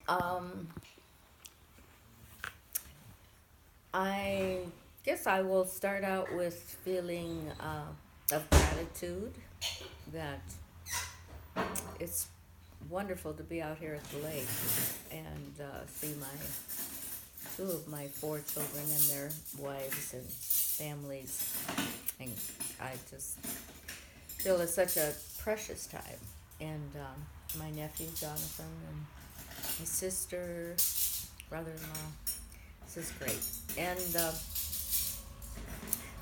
Um, I guess I will start out with feeling of gratitude that it's wonderful to be out here at the lake and see my two of my four children and their wives and families. And I just feel it's such a precious time. And my nephew Jonathan and my sister, brother-in-law, this is great. And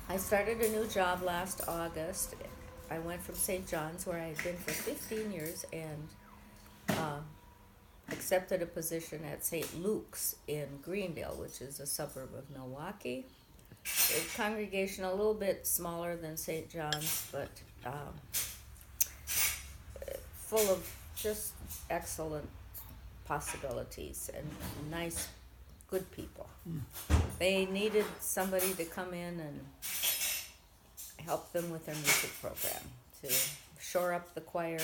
I started a new job last August. I went from St. John's, where I had been for 15 years, and uh, accepted a position at St. Luke's in Greendale, which is a suburb of Milwaukee. A congregation a little bit smaller than St. John's, but full of just excellent possibilities and nice, good people. They needed somebody to come in and help them with their music program, to shore up the choir,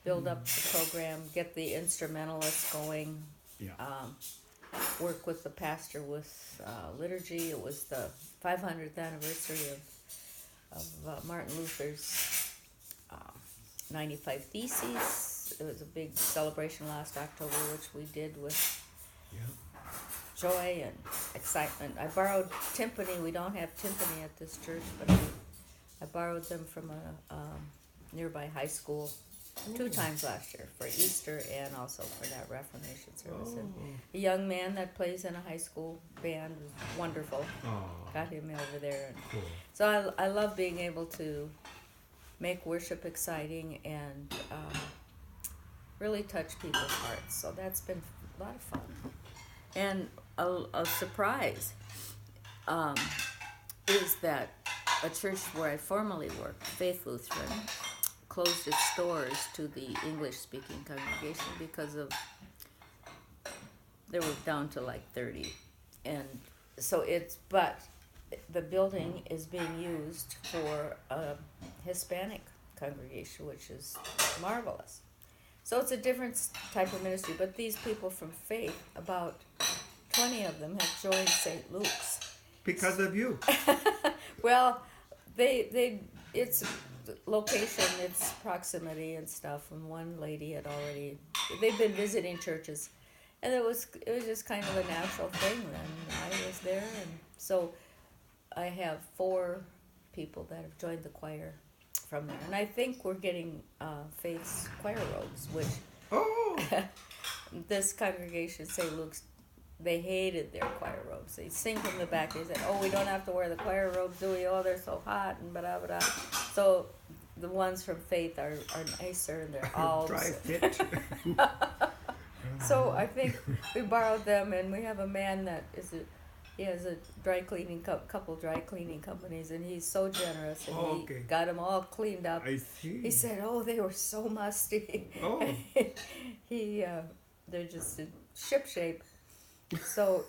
build up the program, get the instrumentalists going, Yeah. work with the pastor with liturgy. It was the 500th anniversary of Martin Luther's 95 Theses. It was a big celebration last October, which we did with Yeah. joy and excitement. I borrowed timpani. We don't have timpani at this church, but I borrowed them from a nearby high school two times last year, for Easter and also for that Reformation service. And a young man that plays in a high school band is wonderful. Oh, Got him over there. And cool. so I love being able to make worship exciting and really touch people's hearts. So that's been a lot of fun. And a surprise is that a church where I formerly worked, Faith Lutheran, closed its doors to the English-speaking congregation because of they were down to like 30, and so but the building is being used for a Hispanic congregation, which is marvelous. So it's a different type of ministry, but these people from Faith, about 20 of them have joined St. Luke's. Because of you. Well, it's location, it's proximity and stuff. And one lady had already, they've been visiting churches, and it was just kind of a natural thing. Then I was there, and so I have 4 people that have joined the choir from there, and I think we're getting Faith's choir robes, which Oh. this congregation, St. Luke's, they hated their choir robes. They sing from the back. They said, "Oh, we don't have to wear the choir robes, do we? Oh, they're so hot," and blah blah. So the ones from Faith are nicer, and they're all Dry fit. So I think we borrowed them, and we have a man that he has a dry cleaning couple dry cleaning companies, and he's so generous, and Okay. he got them all cleaned up. I see. He said, "Oh, they were so musty." Oh. They're just in ship shape. So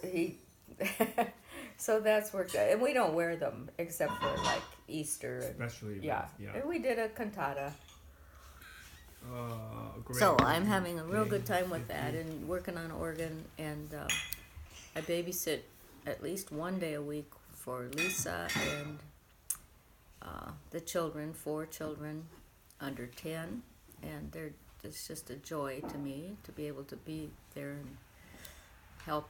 so that's worked out, and we don't wear them except for like Easter. And, Especially. yeah. Yeah. And we did a cantata. Great. So I'm having a real good time with that, and working on organ, and I babysit at least one day a week for Lisa and the children, 4 children under 10, and it's just a joy to me to be able to be there and help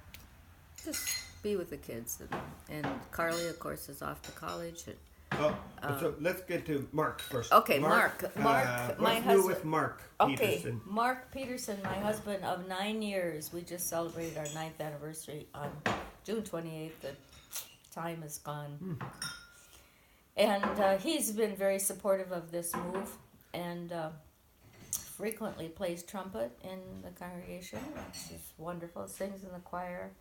just be with the kids. And Carly, of course, is off to college. So let's get to Mark first. Okay, Mark, my what's new husband. with Mark Okay, Peterson? Mark Peterson, my husband of 9 years. We just celebrated our 9th anniversary on June 28th. The time is gone. And he's been very supportive of this move, and frequently plays trumpet in the congregation, which is wonderful, sings in the choir.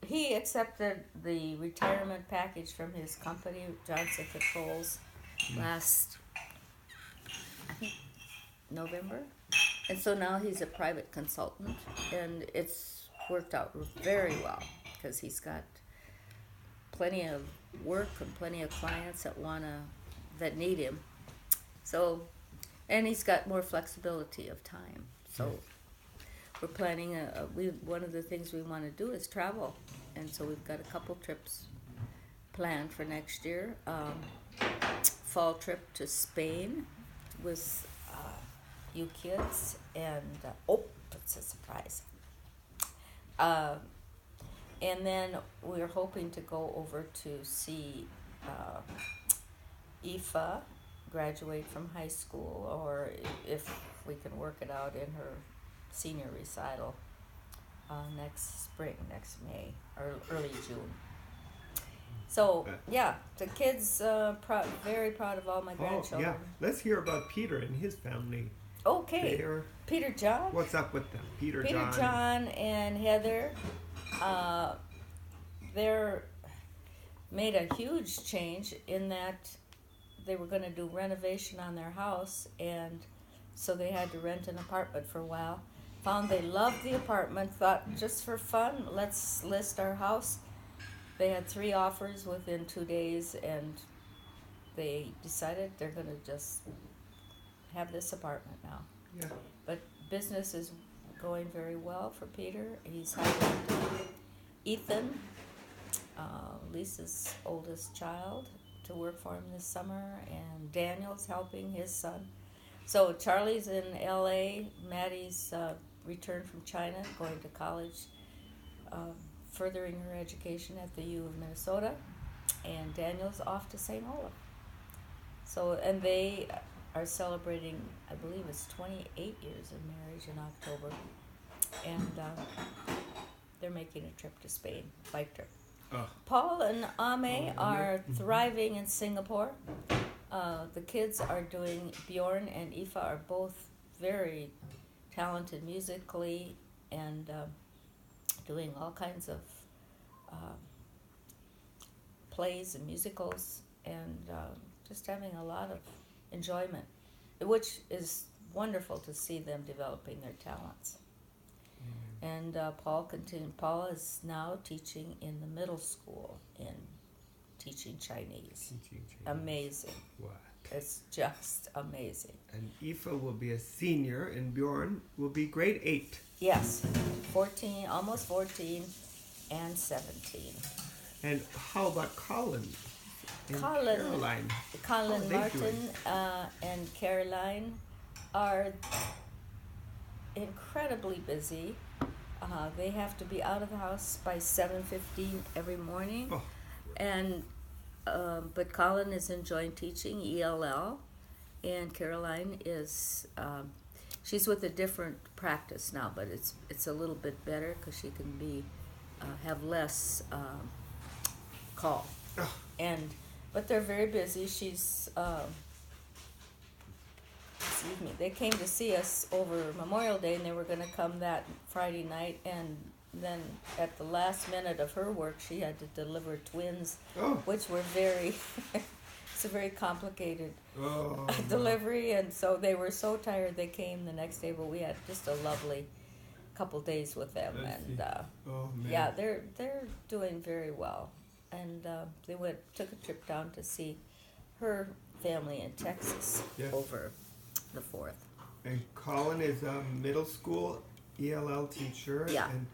He accepted the retirement package from his company, Johnson Controls, last, I think, November. And so now he's a private consultant, and it's worked out very well because he's got plenty of work and plenty of clients that need him. So, and he's got more flexibility of time. So we're planning one of the things we want to do is travel, and so we've got a couple trips planned for next year. Fall trip to Spain with you kids, and it's a surprise. And then we're hoping to go over to see Aoife graduate from high school, or if we can work it out in her senior recital next spring, next May, or early June. So, yeah, the kids very proud of all my grandchildren. Yeah, let's hear about Peter and his family. Okay, Peter John. What's up with them? Peter John and Heather, they're made a huge change in that they were going to do renovation on their house, and so they had to rent an apartment for a while. Found they loved the apartment, thought just for fun, let's list our house. They had 3 offers within 2 days, and they decided they're going to just have this apartment now. Yeah. But business is going very well for Peter. He's hired Ethan, Lisa's oldest child, to work for him this summer, and Daniel's helping his son. So Charlie's in LA, Maddie's returned from China, going to college, furthering her education at the U of Minnesota, and Daniel's off to St. Olaf. So, and they are celebrating, I believe it's 28 years of marriage in October, and they're making a trip to Spain, bike trip. Paul and Ame are thriving in Singapore. The kids are doing, Bjorn and Aoife are both very talented musically, and doing all kinds of plays and musicals, and just having a lot of enjoyment, which is wonderful to see them developing their talents. And Paul is now teaching in the middle school in teaching Chinese. Amazing. What? It's just amazing. And Aoife will be a senior, and Bjorn will be grade 8. Yes, 14, almost 14, and 17. And how about Colin? And Caroline. Colin Martin and Caroline are incredibly busy. They have to be out of the house by 7:15 every morning, and but Colin is enjoying teaching ELL, and Caroline is she's with a different practice now, but it's a little bit better because she can be have less call, but they're very busy. She's excuse me, they came to see us over Memorial Day, and they were going to come that Friday night, and then at the last minute of her work, she had to deliver twins, which were it's a very complicated delivery, and so they were so tired they came the next day, but we had just a lovely couple days with them, and yeah, they're doing very well, and they took a trip down to see her family in Texas over the 4th. And Colin is a middle school ELL teacher. Yeah. And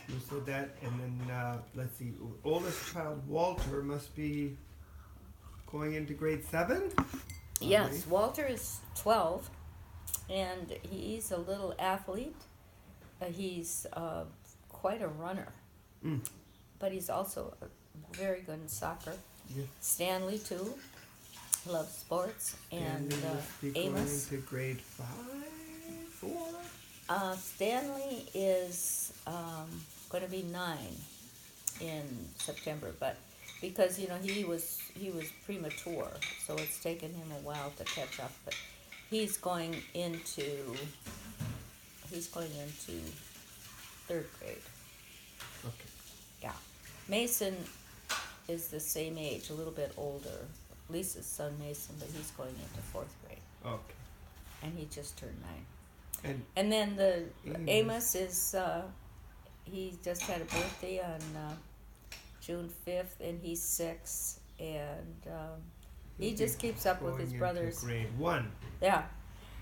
you said that. And then, let's see, oldest child, Walter, must be going into grade 7? Yes, Walter is 12, and he's a little athlete. He's quite a runner, but he's also very good in soccer. Yeah. Stanley, too. Loves sports, and Amos. Going to grade 5, 4? Stanley is going to be 9 in September, but because he was premature, so it's taken him a while to catch up. But he's going into 3rd grade. Okay. Yeah, Mason is the same age, a little bit older. Lisa's son Mason, but he's going into 4th grade. Okay. And he just turned 9. And then the Amos is he just had a birthday on June 5th, and he's 6, and he just keeps up with his brothers. Grade 1. Yeah,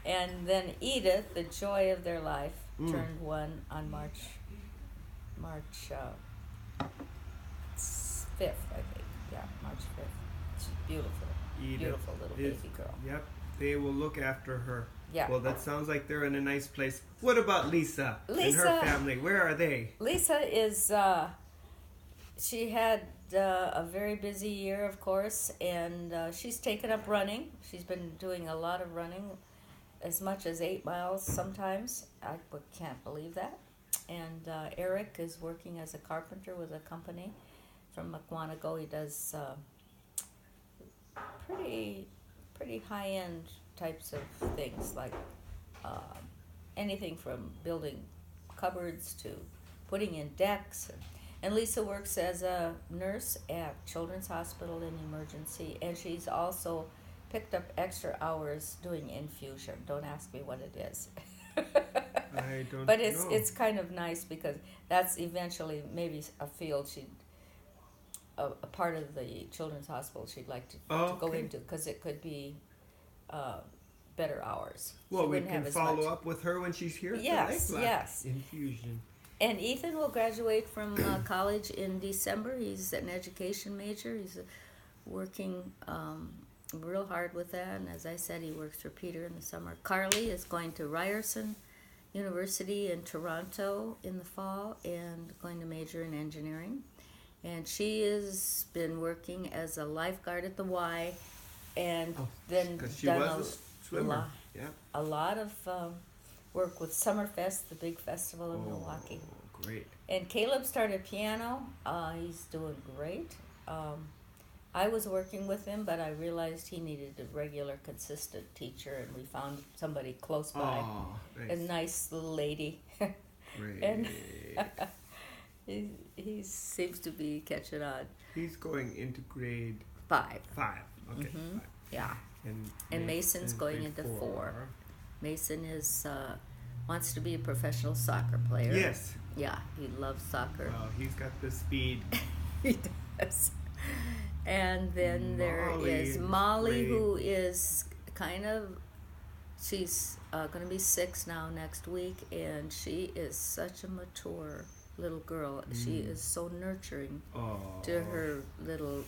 and then Edith, the joy of their life, turned 1 on March 5th, I think. Yeah, March 5th. She's beautiful. Edith Beautiful little is, baby girl. Yep, they will look after her. Yeah. Well, that sounds like they're in a nice place. What about Lisa and Lisa- her family? Where are they? Lisa is, she had a very busy year, of course, and she's taken up running. She's been doing a lot of running, as much as 8 miles sometimes. I can't believe that. And Eric is working as a carpenter with a company from Mukwonago. He does pretty high-end types of things, like anything from building cupboards to putting in decks. And Lisa works as a nurse at Children's Hospital in emergency, and she's also picked up extra hours doing infusion. Don't ask me what it is. I don't But know. it's kind of nice, because that's eventually maybe a field a part of the Children's Hospital she'd like to go Okay. into, because it could be better hours. Well, She we wouldn't can have as follow much. up with her when she's here at Yes, the Lake yes. Infusion. And Ethan will graduate from college in December. He's an education major. He's working real hard with that. And as I said, he works for Peter in the summer. Carly is going to Ryerson University in Toronto in the fall and going to major in engineering. And she has been working as a lifeguard at the Y, and then Because she done was a swimmer. lot, Yeah. a lot of work with Summerfest, the big festival in Milwaukee. Great. And Caleb started piano. He's doing great. I was working with him, but I realized he needed a regular, consistent teacher, and we found somebody close by, Oh, a nice. nice little lady. Great. and he seems to be catching on. He's going into grade 5. 5. Okay. Mhm. 5. Yeah. And Mason's going grade into 4. 4. Mason is wants to be a professional soccer player. Yes. Yeah, he loves soccer. Well, he's got the speed. He does. And then there Molly is is Molly, great. who is she's going to be 6 now next week, and she is such a mature little girl. She is so nurturing Oh. to her little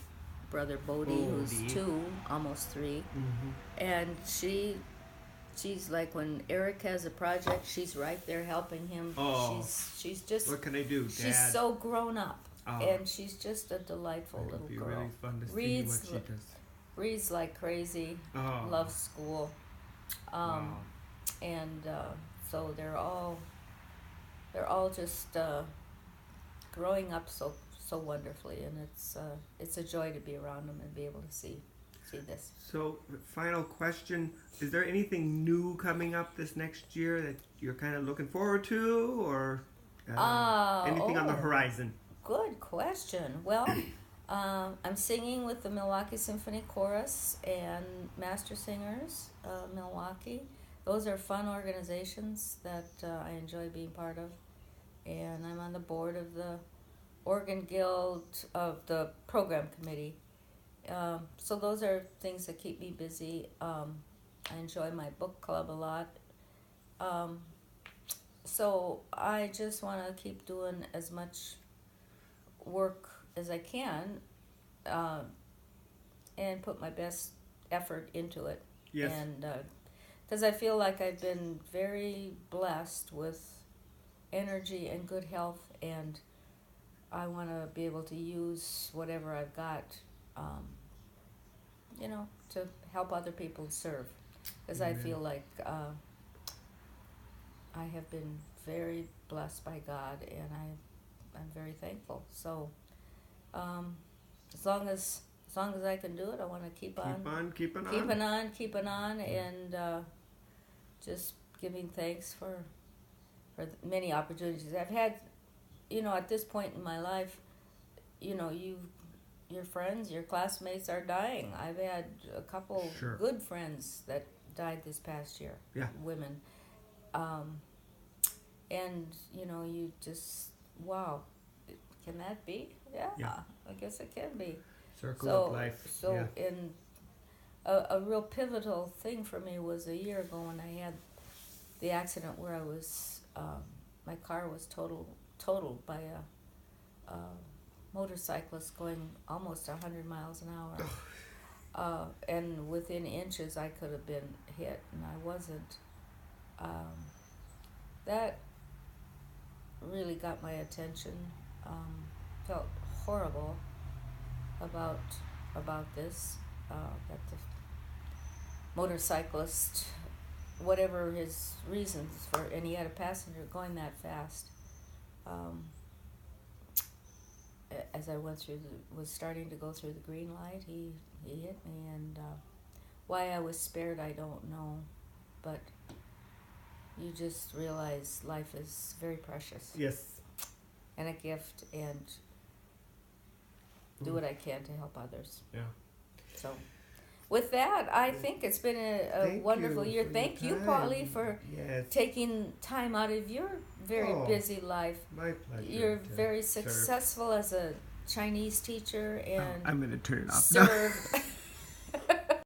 brother Bodie, who's Bodie. 2, almost 3. Mm-hmm. And she's like, when Eric has a project, she's right there helping him. Oh. She's just, What can I do, Dad? she's so grown up. Oh. And she's just a delightful It'll little be girl. really fun to see Reads what she does. Reads like crazy. Oh. Loves school. Wow. And so they're all just growing up so wonderfully, and it's a joy to be around them and be able to see this. So, final question: is there anything new coming up this next year that you're kind of looking forward to, or anything on the horizon? Good question. Well, I'm singing with the Milwaukee Symphony Chorus and Master Singers Milwaukee. Those are fun organizations that I enjoy being part of. And I'm on the board of the Oregon Guild of the program committee. So those are things that keep me busy. I enjoy my book club a lot. So I just want to keep doing as much work as I can, and put my best effort into it. Yes. And because I feel like I've been very blessed with energy and good health, and I want to be able to use whatever I've got, to help other people serve. Because I Amen. feel like I have been very blessed by God, and I'm very thankful. So as long as I can do it, I want to keep on Keeping on. and just giving thanks for the many opportunities I've had. At this point in my life, your friends, your classmates are dying. I've had a couple Sure. good friends that died this past year. Yeah. Women. And you just, wow, can that be? Yeah. I guess it can be. Circle of life. So yeah. in a real pivotal thing for me was a year ago when I had the accident where I was my car was totaled by a motorcyclist going almost 100 miles an hour. And within inches I could have been hit, and I wasn't. That really got my attention. Felt horrible about this, that the motorcyclist, whatever his reasons for, and he had a passenger going that fast. As I was starting to go through the green light, he hit me, and why I was spared, I don't know, but you just realize life is very precious. Yes. And a gift, and do what I can to help others. Yeah. So, with that, I think it's been a wonderful year. Thank you, Polly, for taking time out of your very busy life. My pleasure. You're very successful as a Chinese teacher, and I'm going to turn it off. serve